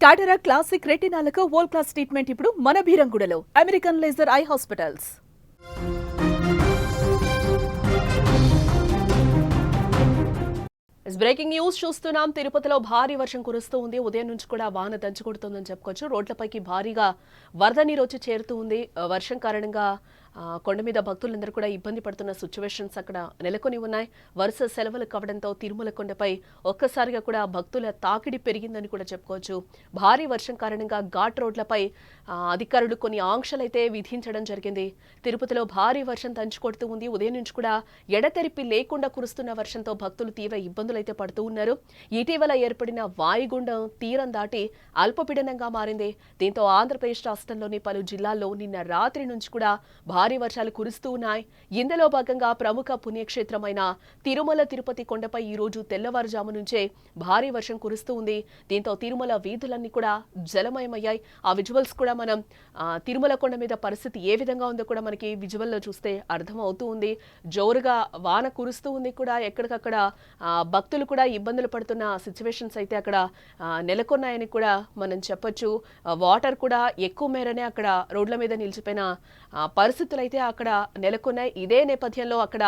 కాటరా క్లాసిక్ రెటినాలకు world class treatment ఇప్పుడు మన భీరంగూడలో American laser eye hospitals. Breaking news చూస్తున్నాం. తిరుపతిలో భారీ వర్షం కురుస్తూ ఉంది. ఉదయం నుంచి కూడా వాన దంచుకొడుతుందని చెప్పుకోవచ్చు. రోడ్లపైకి భారీగా వరద నీరు వచ్చి చేరుతూ ఉంది. వర్షం కారణంగా కొండ మీద భక్తులందరూ కూడా ఇబ్బంది పడుతున్న సిచ్యువేషన్స్ అక్కడ నెలకొని ఉన్నాయి. వరుస సెలవులు కావడంతో తిరుమల కొండపై ఒక్కసారిగా కూడా భక్తుల తాకిడి పెరిగిందని కూడా చెప్పుకోవచ్చు. భారీ వర్షం కారణంగా ఘాట్ రోడ్లపై అధికారులు కొన్ని ఆంక్షలైతే విధించడం జరిగింది. తిరుపతిలో భారీ వర్షం దంచుకొడుతూ ఉంది. ఉదయం నుంచి కూడా ఎడతెరిపి లేకుండా కురుస్తున్న వర్షంతో భక్తులు తీవ్ర ఇబ్బందులు అయితే పడుతూ ఉన్నారు. ఇటీవల ఏర్పడిన వాయుగుండం తీరం దాటి అల్పపీడనంగా మారింది. దీంతో ఆంధ్రప్రదేశ్ రాష్ట్రంలోని పలు జిల్లాల్లో నిన్న రాత్రి నుంచి కూడా భారీ వర్షాలు కురుస్తూ ఉన్నాయి. ఇందులో భాగంగా ప్రముఖ పుణ్యక్షేత్రమైన తిరుమల తిరుపతి కొండపై ఈ రోజు తెల్లవారుజాము నుంచే భారీ వర్షం కురుస్తూ ఉంది. దీంతో తిరుమల వీధులన్నీ కూడా జలమయమయ్యాయి. ఆ విజువల్స్ కూడా మనం తిరుమల కొండ మీద పరిస్థితి ఏ విధంగా ఉందో కూడా మనకి విజువల్లో చూస్తే అర్థం అవుతూ ఉంది. జోరుగా వాన కురుస్తూ ఉంది కూడా. ఎక్కడికక్కడ భక్తులు కూడా ఇబ్బందులు పడుతున్న సిచ్యువేషన్స్ అయితే అక్కడ నెలకొన్నాయని కూడా మనం చెప్పొచ్చు. వాటర్ కూడా ఎక్కువ మేరనే అక్కడ రోడ్ల మీద నిలిచిపోయిన పరిస్థితులు అయితే అక్కడ నెలకొన్నాయి. ఇదే నేపథ్యంలో అక్కడ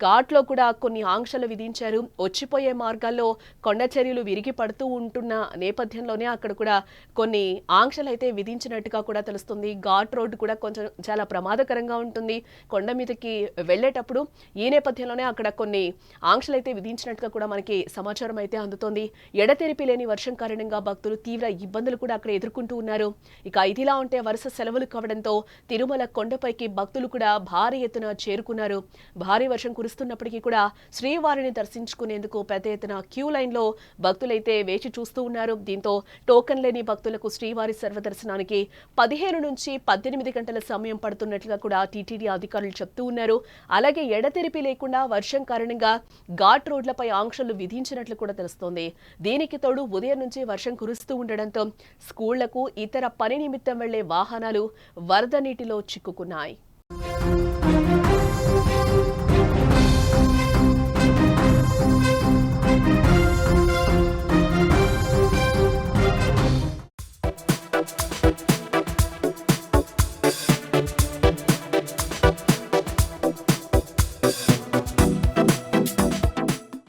ఘాట్లో కూడా కొన్ని ఆంక్షలు విధించారు. వచ్చిపోయే మార్గాల్లో కొండ చర్యలు విరిగి పడుతూ ఉంటున్న నేపథ్యంలోనే అక్కడ కూడా కొన్ని ఆంక్షలు అయితే విధించినట్టుగా కూడా తెలుస్తుంది. ఘాట్ రోడ్డు కూడా కొంచెం చాలా ప్రమాదకరంగా ఉంటుంది కొండ మీదకి వెళ్లేటప్పుడు. ఈ నేపథ్యంలోనే అక్కడ కొన్ని ఆంక్షలు అయితే విధించినట్టుగా కూడా మనకి సమాచారం అయితే అందుతోంది. ఎడతెరిపి లేని వర్షం కారణంగా భక్తులు తీవ్ర ఇబ్బందులు కూడా అక్కడ ఎదుర్కొంటూ ఉన్నారు. ఇక ఇదిలా ఉంటే వరుస సెలవులు కావడంతో తిరుమల కొండపైకి భక్తులు కూడా భారీ ఎత్తున చేరుకున్నారు. భారీ వర్షం కురుస్తున్నప్పటికీ కూడా శ్రీవారిని దర్శించుకునేందుకు పెద్ద ఎత్తున క్యూ లైన్లో భక్తులైతే వేచి చూస్తూ ఉన్నారు. దీంతో టోకెన్ లేని భక్తులకు శ్రీవారి సర్వదర్శనానికి 15 నుంచి 18 గంటల సమయం పడుతున్నట్లుగా కూడా టీటీడీ అధికారులు చెప్తూ ఉన్నారు. అలాగే ఎడతెరిపి లేకుండా వర్షం కారణంగా ఘాట్ రోడ్లపై ఆంక్షలు విధించినట్లు కూడా తెలుస్తోంది. దీనికి తోడు ఉదయం నుంచి వర్షం కురుస్తూ ఉండడంతో స్కూళ్లకు ఇతర పని నిమిత్తం వెళ్లే వాహనాలు వరద నీటిలో చిక్కుకున్నాయి.